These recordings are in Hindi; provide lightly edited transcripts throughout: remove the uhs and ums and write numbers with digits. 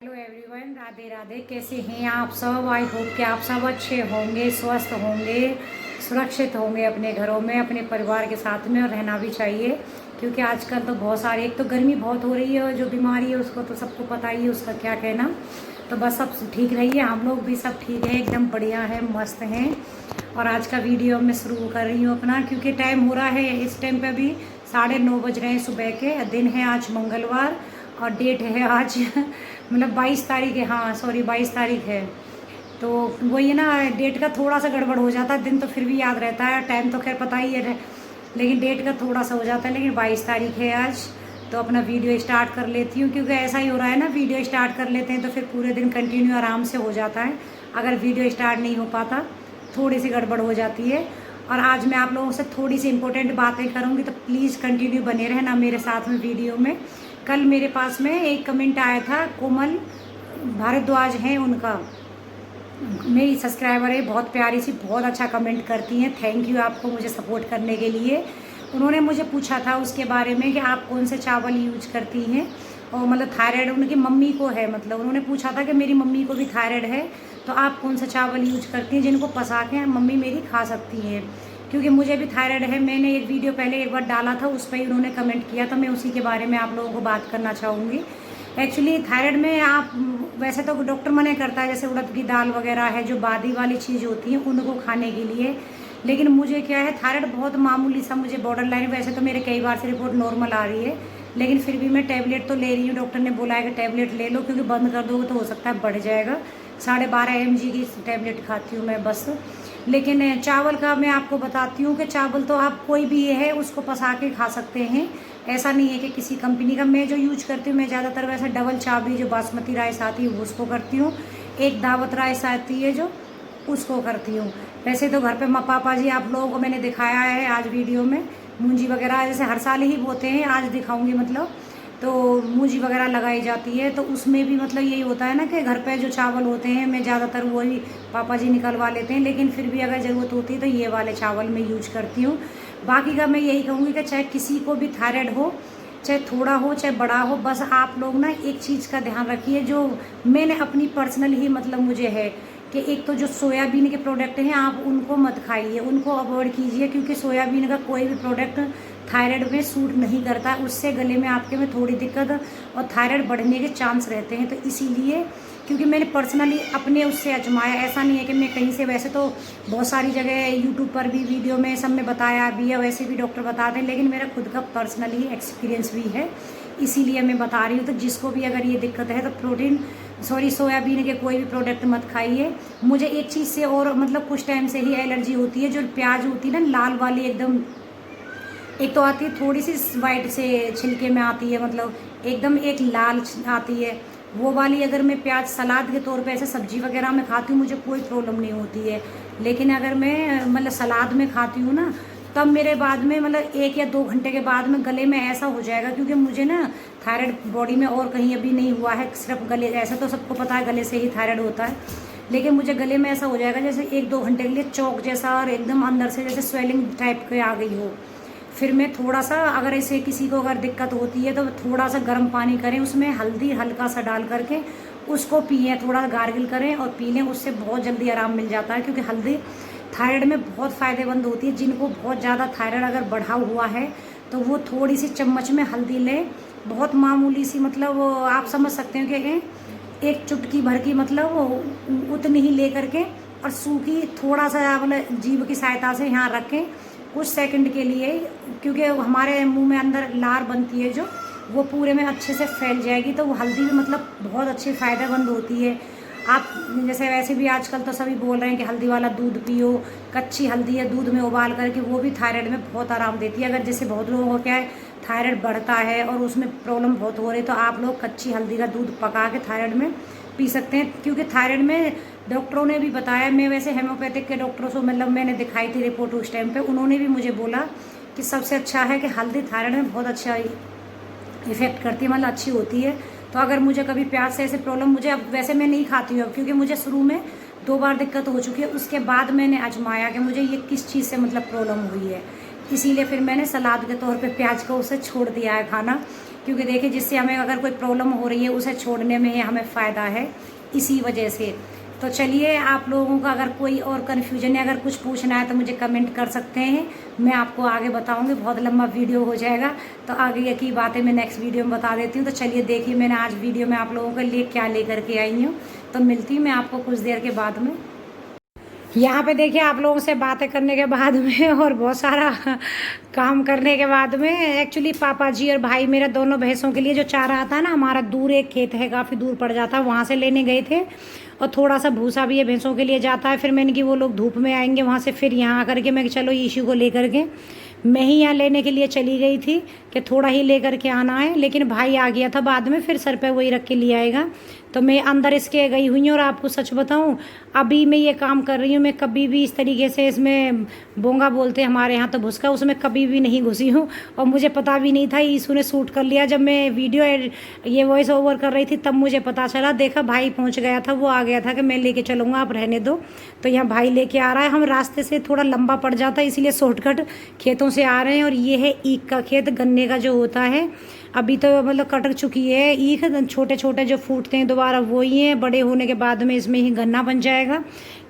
Hello everyone, Radhe Radhe. कैसे हैं आप सब? आई होप कि आप सब अच्छे होंगे, स्वस्थ होंगे, सुरक्षित होंगे अपने घरों में, अपने परिवार के साथ में, और रहना भी चाहिए। क्योंकि आजकल तो बहुत सारे, एक तो गर्मी बहुत हो रही है और जो बीमारी है उसको तो सबको पता ही है, उसका क्या कहना। तो बस सब ठीक रहिए, हम लोग भी सब ठीक है, एकदम बढ़िया है, मस्त हैं। और आज का वीडियो मैं शुरू कर रही हूँ अपना, क्योंकि टाइम हो रहा है इस टाइम पे भी 9:30 बज रहे हैं सुबह के। दिन है आज मंगलवार और डेट है आज मतलब 22 तारीख है। हाँ सॉरी, 22 तारीख है। तो वही है ना, डेट का थोड़ा सा गड़बड़ हो जाता है। दिन तो फिर भी याद रहता है, टाइम तो खैर पता ही है, लेकिन डेट का थोड़ा सा हो जाता है। लेकिन 22 तारीख है आज। तो अपना वीडियो स्टार्ट कर लेती हूँ, क्योंकि ऐसा ही हो रहा है ना, वीडियो स्टार्ट कर लेते हैं तो फिर पूरे दिन कंटिन्यू आराम से हो जाता है। अगर वीडियो स्टार्ट नहीं हो पाता, थोड़ी सी गड़बड़ हो जाती है। और आज मैं आप लोगों से थोड़ी सी इंपॉर्टेंट बातें करूँगी, तो प्लीज़ कंटिन्यू बने रहना मेरे साथ में वीडियो में। कल मेरे पास में एक कमेंट आया था, कोमल भारद्वाज हैं उनका, मेरी सब्सक्राइबर है, बहुत प्यारी सी, बहुत अच्छा कमेंट करती हैं। थैंक यू आपको मुझे सपोर्ट करने के लिए। उन्होंने मुझे पूछा था उसके बारे में कि आप कौन से चावल यूज करती हैं, और मतलब थायराइड उनकी मम्मी को है, मतलब उन्होंने पूछा था कि मेरी मम्मी को भी थायराइड है, तो आप कौन सा चावल यूज करती हैं जिनको पसा के मम्मी मेरी खा सकती हैं। क्योंकि मुझे भी थायराइड है। मैंने एक वीडियो पहले एक बार डाला था, उस पर ही उन्होंने कमेंट किया था, मैं उसी के बारे में आप लोगों को बात करना चाहूँगी। एक्चुअली थायराइड में आप, वैसे तो डॉक्टर मना करता है, जैसे उड़द की दाल वगैरह है, जो बादी वाली चीज़ होती है उनको खाने के लिए। लेकिन मुझे क्या है, थायराइड बहुत मामूली सा, मुझे बॉर्डर लाइन, वैसे तो मेरे कई बार से रिपोर्ट नॉर्मल आ रही है, लेकिन फिर भी मैं टैबलेट तो ले रही हूँ। डॉक्टर ने बोला है कि टैबलेट ले लो, क्योंकि बंद कर दोगे तो हो सकता है बढ़ जाएगा। 12.5 mg की टैबलेट खाती हूँ मैं बस। लेकिन चावल का मैं आपको बताती हूँ कि चावल तो आप कोई भी है उसको पसा के खा सकते हैं। ऐसा नहीं है कि किसी कंपनी का। मैं जो यूज करती हूँ, मैं ज़्यादातर वैसे डबल चावल जो बासमती राइस आती है उसको करती हूँ। एक दावत राइस आती है जो, उसको करती हूँ। वैसे तो घर पे पापा जी, आप लोगों को मैंने दिखाया है आज वीडियो में, मूंजी वगैरह जैसे हर साल ही बोते हैं, आज दिखाऊंगी मतलब। तो मूंजी वगैरह लगाई जाती है, तो उसमें भी मतलब यही होता है ना कि घर पे जो चावल होते हैं, मैं ज़्यादातर वही पापा जी निकलवा लेते हैं, लेकिन फिर भी अगर ज़रूरत होती है तो ये वाले चावल मैं यूज करती हूँ। बाकी का मैं यही कहूँगी कि चाहे किसी को भी थायराइड हो, चाहे थोड़ा हो चाहे बड़ा हो, बस आप लोग ना एक चीज़ का ध्यान रखिए, जो मैंने अपनी पर्सनल ही मतलब मुझे है कि एक तो जो सोयाबीन के प्रोडक्ट हैं आप उनको मत खाइए, उनको अवॉइड कीजिए, क्योंकि सोयाबीन का कोई भी प्रोडक्ट थायराइड में सूट नहीं करता। उससे गले में आपके में थोड़ी दिक्कत और थायराइड बढ़ने के चांस रहते हैं। तो इसीलिए, क्योंकि मैंने पर्सनली अपने उससे आजमाया, ऐसा नहीं है कि मैं कहीं से, वैसे तो बहुत सारी जगह यूट्यूब पर भी वीडियो में सब में बताया भी है, वैसे भी डॉक्टर बताते हैं, लेकिन मेरा खुद का पर्सनली एक्सपीरियंस भी है, इसीलिए मैं बता रही हूँ। तो जिसको भी अगर ये दिक्कत है तो सोयाबीन के कोई भी प्रोडक्ट मत खाइए। मुझे एक चीज़ से और मतलब कुछ टाइम से ही एलर्जी होती है, जो प्याज होती है ना लाल वाली एकदम, एक तो आती है थोड़ी सी वाइट से छिलके में आती है, मतलब एकदम एक लाल आती है, वो वाली अगर मैं प्याज सलाद के तौर पे ऐसे सब्जी वगैरह में खाती हूँ मुझे कोई प्रॉब्लम नहीं होती है। लेकिन अगर मैं मतलब सलाद में खाती हूँ ना, तब मेरे बाद में मतलब 1 या 2 घंटे के बाद में गले में ऐसा हो जाएगा, क्योंकि मुझे ना थायराइड बॉडी में और कहीं अभी नहीं हुआ है, सिर्फ गले, ऐसा तो सबको पता है गले से ही थायराइड होता है, लेकिन मुझे गले में ऐसा हो जाएगा जैसे 1-2 घंटे के लिए चौक जैसा, और एकदम अंदर से जैसे स्वेलिंग टाइप की आ गई हो। फिर मैं थोड़ा सा, अगर ऐसे किसी को अगर दिक्कत होती है तो थोड़ा सा गर्म पानी करें, उसमें हल्दी हल्का सा डाल करके उसको पिए, थोड़ा गार्गिल करें और पी लें, उससे बहुत जल्दी आराम मिल जाता है। क्योंकि हल्दी थायराइड में बहुत फ़ायदेमंद होती है। जिनको बहुत ज़्यादा थायराइड अगर बढ़ा हुआ है तो वो थोड़ी सी चम्मच में हल्दी लें, बहुत मामूली सी, मतलब आप समझ सकते हैं कि एक चुटकी भर की, मतलब उतनी ही ले करके, और सूखी थोड़ा सा मतलब जीभ की सहायता से यहाँ रखें कुछ सेकंड के लिए, क्योंकि हमारे मुंह में अंदर लार बनती है जो, वो पूरे में अच्छे से फैल जाएगी। तो वो हल्दी भी मतलब बहुत अच्छी फ़ायदेमंद होती है। आप जैसे वैसे भी आजकल तो सभी बोल रहे हैं कि हल्दी वाला दूध पियो, कच्ची हल्दी है दूध में उबाल करके, वो भी थायराइड में बहुत आराम देती है। अगर जैसे बहुत लोगों को क्या है, थायराइड बढ़ता है और उसमें प्रॉब्लम बहुत हो रही है, तो आप लोग कच्ची हल्दी का दूध पका के थायराइड में पी सकते हैं। क्योंकि थायराइड में डॉक्टरों ने भी बताया, मैं वैसे हेम्योपैथिक के डॉक्टरों से मतलब मैंने दिखाई थी रिपोर्ट उस टाइम पे, उन्होंने भी मुझे बोला कि सबसे अच्छा है कि हल्दी थायराइड में बहुत अच्छा इफेक्ट करती है, मतलब अच्छी होती है। तो अगर मुझे कभी प्याज से ऐसे प्रॉब्लम, मुझे अब वैसे मैं नहीं खाती हूँ अब, क्योंकि मुझे शुरू में 2 बार दिक्कत हो चुकी है, उसके बाद मैंने आजमाया कि मुझे ये किस चीज़ से मतलब प्रॉब्लम हुई है, इसीलिए फिर मैंने सलाद के तौर पे प्याज को उसे छोड़ दिया है खाना। क्योंकि देखिए जिससे हमें अगर कोई प्रॉब्लम हो रही है उसे छोड़ने में हमें फ़ायदा है इसी वजह से। तो चलिए, आप लोगों का अगर कोई और कन्फ्यूजन है, अगर कुछ पूछना है तो मुझे कमेंट कर सकते हैं, मैं आपको आगे बताऊंगी। बहुत लंबा वीडियो हो जाएगा तो आगे की बातें मैं नेक्स्ट वीडियो में बता देती हूँ। तो चलिए देखिए मैंने आज वीडियो में आप लोगों के लिए क्या लेकर के आई हूँ। तो मिलती हूँ मैं आपको कुछ देर के बाद में। यहाँ पे देखिए आप लोगों से बातें करने के बाद में और बहुत सारा काम करने के बाद में एक्चुअली पापा जी और भाई मेरे दोनों भैंसों के लिए जो चारा आता है ना, हमारा दूर एक खेत है, काफ़ी दूर पड़ जाता है, वहाँ से लेने गए थे। और थोड़ा सा भूसा भी है भैंसों के लिए जाता है। फिर मैंने कि वो लोग धूप में आएंगे वहाँ से, फिर यहाँ आकर के मैं चलो ईशू को लेकर के मैं ही यहाँ लेने के लिए चली गई थी कि थोड़ा ही लेकर के आना है। लेकिन भाई आ गया था बाद में, फिर सर पे वही रख के ले आएगा। तो मैं अंदर इसके गई हुई हूँ और आपको सच बताऊँ, अभी मैं ये काम कर रही हूँ, मैं कभी भी इस तरीके से इसमें बोंगा बोलते हैं हमारे यहाँ तो भुसका, उसमें कभी भी नहीं घुसी हूँ। और मुझे पता भी नहीं था, ईशू ने शूट कर लिया जब मैं वीडियो ये वॉइस ओवर कर रही थी, तब मुझे पता चला। देखा भाई पहुँच गया था, वो आ गया था कि मैं लेके चलूँगा, आप रहने दो। तो यहाँ भाई लेके आ रहा है। हम रास्ते से थोड़ा लंबा पड़ जाता है इसलिए शॉर्टकट खेतों से आ रहे हैं। और ये है ईख का खेत, गन्ने का जो होता है, अभी तो मतलब कट चुकी है ईख, छोटे छोटे जो फूटते हैं दोबारा वो ही हैं, बड़े होने के बाद में इसमें ही गन्ना बन जाएगा।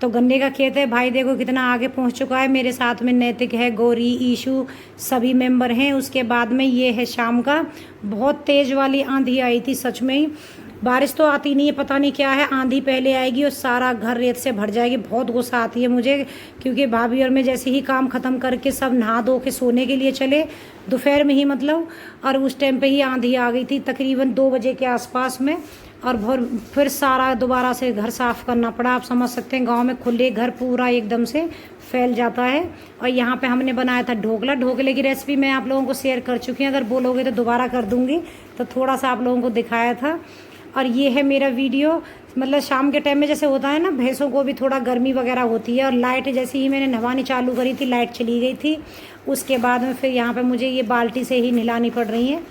तो गन्ने का खेत है। भाई देखो कितना आगे पहुंच चुका है। मेरे साथ में नैतिक है, गौरी, ईशू, सभी मेंबर हैं। उसके बाद में ये है शाम का, बहुत तेज़ वाली आंधी आई थी सच में ही। बारिश तो आती नहीं है, पता नहीं क्या है, आंधी पहले आएगी और सारा घर रेत से भर जाएगी। बहुत गुस्सा आती है मुझे, क्योंकि भाभी और मैं जैसे ही काम ख़त्म करके सब नहा धो के सोने के लिए चले, दोपहर में ही मतलब, और उस टाइम पे ही आंधी आ गई थी तकरीबन 2 बजे के आसपास में। और फिर सारा दोबारा से घर साफ़ करना पड़ा। आप समझ सकते हैं गांव में खुले घर पूरा एकदम से फैल जाता है। और यहाँ पे हमने बनाया था ढोकला। ढोकले की रेसिपी मैं आप लोगों को शेयर कर चुकी हूँ, अगर बोलोगे तो दोबारा कर दूँगी। तो थोड़ा सा आप लोगों को दिखाया था। और ये है मेरा वीडियो, मतलब शाम के टाइम में जैसे होता है ना, भैंसों को भी थोड़ा गर्मी वगैरह होती है। और लाइट जैसे ही मैंने नहवानी चालू करी थी, लाइट चली गई थी। उसके बाद में फिर यहाँ पे मुझे ये बाल्टी से ही नहलानी पड़ रही है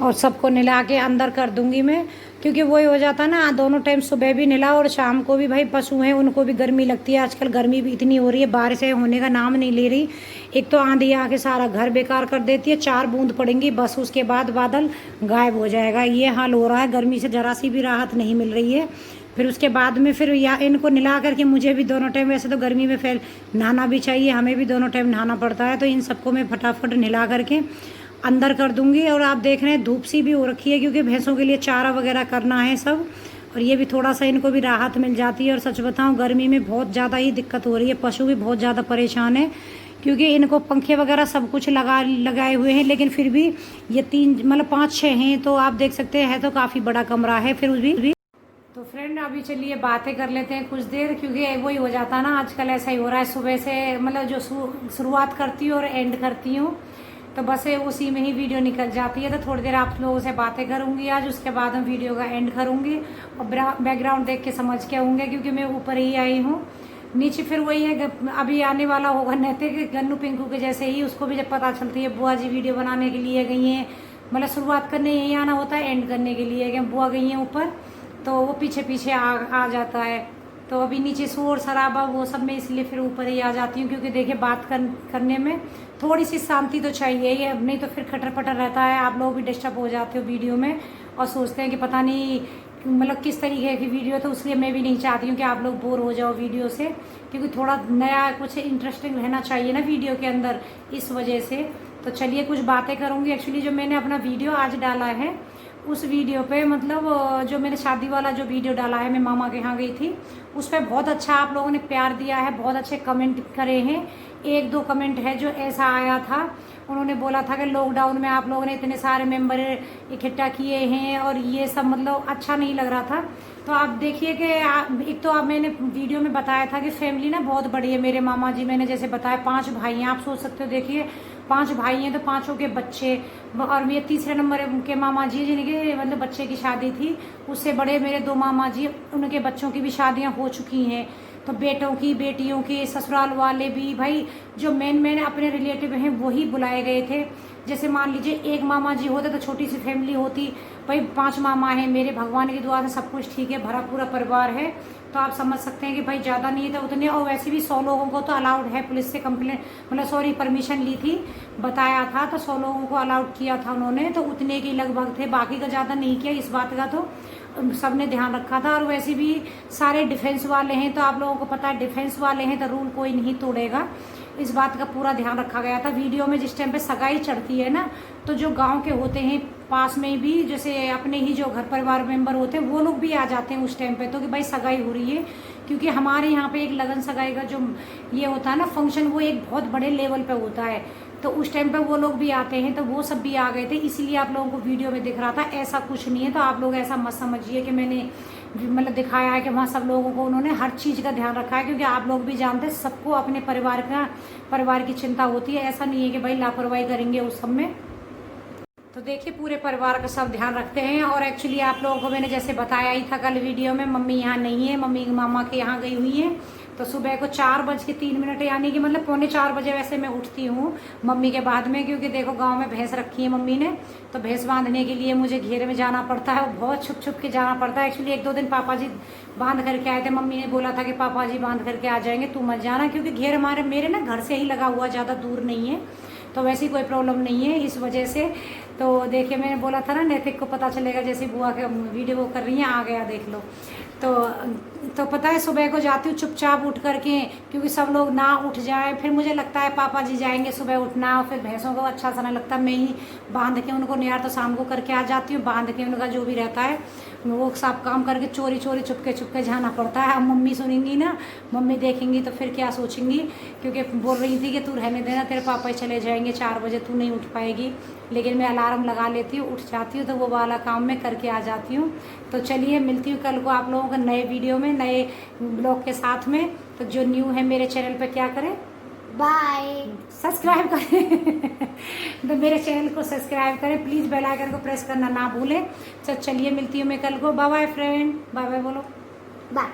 और सबको नहला के अंदर कर दूंगी मैं, क्योंकि वही हो जाता है ना, दोनों टाइम सुबह भी नहला और शाम को भी। भाई पशु हैं, उनको भी गर्मी लगती है। आजकल गर्मी भी इतनी हो रही है, बारिशें होने का नाम नहीं ले रही। एक तो आंधी आके सारा घर बेकार कर देती है, 4 बूंद पड़ेंगी बस, उसके बाद बादल गायब हो जाएगा। ये हाल हो रहा है, गर्मी से जरा सी भी राहत नहीं मिल रही है। फिर उसके बाद में फिर या इनको नहला करके मुझे भी दोनों टाइम, वैसे तो गर्मी में फिर नहाना भी चाहिए, हमें भी दोनों टाइम नहाना पड़ता है। तो इन सबको मैं फटाफट नहला करके अंदर कर दूंगी। और आप देख रहे हैं धूप सी भी हो रखी है, क्योंकि भैंसों के लिए चारा वगैरह करना है सब। और ये भी थोड़ा सा इनको भी राहत मिल जाती है। और सच बताऊं, गर्मी में बहुत ज़्यादा ही दिक्कत हो रही है, पशु भी बहुत ज़्यादा परेशान है, क्योंकि इनको पंखे वगैरह सब कुछ लगाए हुए हैं। लेकिन फिर भी ये 3 मतलब 5-6 हैं, तो आप देख सकते हैं, तो काफ़ी बड़ा कमरा है फिर भी। तो फ्रेंड अभी चलिए बातें कर लेते हैं कुछ देर, क्योंकि वही हो जाता है ना, आजकल ऐसा ही हो रहा है। सुबह से मतलब जो शुरुआत करती हूँ और एंड करती हूँ, तो बस उसी में ही वीडियो निकल जाती है। तो थोड़ी देर आप लोगों से बातें करूंगी आज, उसके बाद हम वीडियो का एंड करूंगी। और बैकग्राउंड देख के समझ के होंगे, क्योंकि मैं ऊपर ही आई हूँ। नीचे फिर वही है, अभी आने वाला होगा नैतिक, गन्नू पिंकू के जैसे ही, उसको भी जब पता चलती है बुआ जी वीडियो बनाने के लिए गई हैं, मतलब शुरुआत करने यही आना होता है, एंड करने के लिए कि बुआ गई हैं ऊपर, तो वो पीछे पीछे आ जाता है। तो अभी नीचे शोर शराबा वो सब में, इसलिए फिर ऊपर ही आ जाती हूँ, क्योंकि देखिए बात करने में थोड़ी सी शांति तो चाहिए ही, अब नहीं तो फिर खटर पटर रहता है। आप लोग भी डिस्टर्ब हो जाते हो वीडियो में और सोचते हैं कि पता नहीं मतलब किस तरीके की वीडियो, तो इसलिए मैं भी नहीं चाहती हूँ कि आप लोग बोर हो जाओ वीडियो से, क्योंकि थोड़ा नया कुछ इंटरेस्टिंग रहना चाहिए ना वीडियो के अंदर, इस वजह से। तो चलिए कुछ बातें करूँगी। एक्चुअली जो मैंने अपना वीडियो आज डाला है, उस वीडियो पे मतलब जो मैंने शादी वाला जो वीडियो डाला है, मैं मामा के यहाँ गई थी, उस पर बहुत अच्छा आप लोगों ने प्यार दिया है, बहुत अच्छे कमेंट करे हैं। 1-2 कमेंट है जो ऐसा आया था, उन्होंने बोला था कि लॉकडाउन में आप लोगों ने इतने सारे मेंबर इकट्ठा किए हैं और ये सब मतलब अच्छा नहीं लग रहा था। तो आप देखिए कि एक तो आप मैंने वीडियो में बताया था कि फैमिली ना बहुत बड़ी है। मेरे मामा जी, मैंने जैसे बताया 5 भाई हैं, आप सोच सकते हो, देखिए 5 भाई हैं तो 5 के बच्चे। और मेरे तीसरे नंबर के मामा जी जिनके मतलब बच्चे की शादी थी, उससे बड़े मेरे 2 मामा जी, उनके बच्चों की भी शादियां हो चुकी हैं। तो बेटों की, बेटियों की, ससुराल वाले भी, भाई जो मेन अपने रिलेटिव हैं वही बुलाए गए थे। जैसे मान लीजिए एक मामा जी होते तो छोटी सी फैमिली होती, भाई 5 मामा हैं, मेरे भगवान की दुआ से सब कुछ ठीक है, भरा पूरा परिवार है, तो आप समझ सकते हैं कि भाई ज़्यादा नहीं था उतने। और वैसे भी 100 लोगों को तो अलाउड है, पुलिस से कंप्लेंट मतलब सॉरी परमिशन ली थी, बताया था, तो 100 लोगों को अलाउड किया था उन्होंने, तो उतने के लगभग थे, बाकी का ज़्यादा नहीं किया। इस बात का तो सबने ध्यान रखा था। और वैसे भी सारे डिफेंस वाले हैं, तो आप लोगों को पता है डिफेंस वाले हैं तो रूल कोई नहीं तोड़ेगा, इस बात का पूरा ध्यान रखा गया था। वीडियो में जिस टाइम पे सगाई चढ़ती है ना, तो जो गांव के होते हैं पास में भी, जैसे अपने ही जो घर परिवार मेंबर होते हैं वो लोग भी आ जाते हैं उस टाइम पे, तो कि भाई सगाई हो रही है। क्योंकि हमारे यहाँ पे एक लगन सगाई का जो ये होता है ना फंक्शन, वो एक बहुत बड़े लेवल पे होता है, तो उस टाइम पे वो लोग भी आते हैं, तो वो सब भी आ गए थे, इसीलिए आप लोगों को वीडियो में दिख रहा था, ऐसा कुछ नहीं है। तो आप लोग ऐसा मत समझिए कि मैंने मतलब दिखाया है कि वहाँ सब लोगों को उन्होंने हर चीज़ का ध्यान रखा है, क्योंकि आप लोग भी जानते हैं सबको अपने परिवार की चिंता होती है, ऐसा नहीं है कि भाई लापरवाही करेंगे उस सब में। तो देखिए पूरे परिवार का सब ध्यान रखते हैं। और एक्चुअली आप लोगों को मैंने जैसे बताया ही था कल वीडियो में, मम्मी यहाँ नहीं है, मम्मी मामा के यहाँ गई हुई है। तो सुबह को 4:03 यानी कि मतलब 3:45 बजे वैसे मैं उठती हूँ मम्मी के बाद में, क्योंकि देखो गांव में भैंस रखी है मम्मी ने, तो भैंस बांधने के लिए मुझे घेरे में जाना पड़ता है, बहुत छुप छुप के जाना पड़ता है। एक्चुअली 1-2 दिन पापा जी बांध करके आए थे, मम्मी ने बोला था कि पापा जी बांध करके आ जाएंगे, तू मत जाना, क्योंकि घेर हमारे मेरे ना घर से ही लगा हुआ, ज़्यादा दूर नहीं है, तो वैसी कोई प्रॉब्लम नहीं है इस वजह से। तो देखिए मैंने बोला था ना नैतिक को पता चलेगा, जैसे बुआ के वीडियो वो कर रही है, आ गया देख लो। तो पता है सुबह को जाती हूँ चुपचाप उठ करके, क्योंकि सब लोग ना उठ जाए, फिर मुझे लगता है पापा जी जाएंगे सुबह उठना, और फिर भैंसों को अच्छा सा नहीं लगता, मैं ही बांध के उनको नियार तो शाम को करके आ जाती हूँ, बांध के उनका जो भी रहता है वो सब काम करके चोरी चोरी चुपके जाना पड़ता है। अब मम्मी सुनेंगी ना, मम्मी देखेंगी तो फिर क्या सोचेंगी, क्योंकि बोल रही थी कि तू रहने देना, तेरे पापा ही चले जाएंगे 4 बजे, तू नहीं उठ पाएगी, लेकिन मैं अलार्म लगा लेती हूँ, उठ जाती हूँ, तो वो वाला काम मैं करके आ जाती हूँ। तो चलिए मिलती हूँ कल को आप लोगों को नए वीडियो में, नए ब्लॉग के साथ में। तो जो न्यू है मेरे चैनल पे क्या करें, बाय, सब्सक्राइब करें तो मेरे चैनल को सब्सक्राइब करें प्लीज़, बेल आइकन को प्रेस करना ना भूलें। तो चलिए मिलती हूँ मैं कल को, bye bye friend, bye bye बोलो, बाय।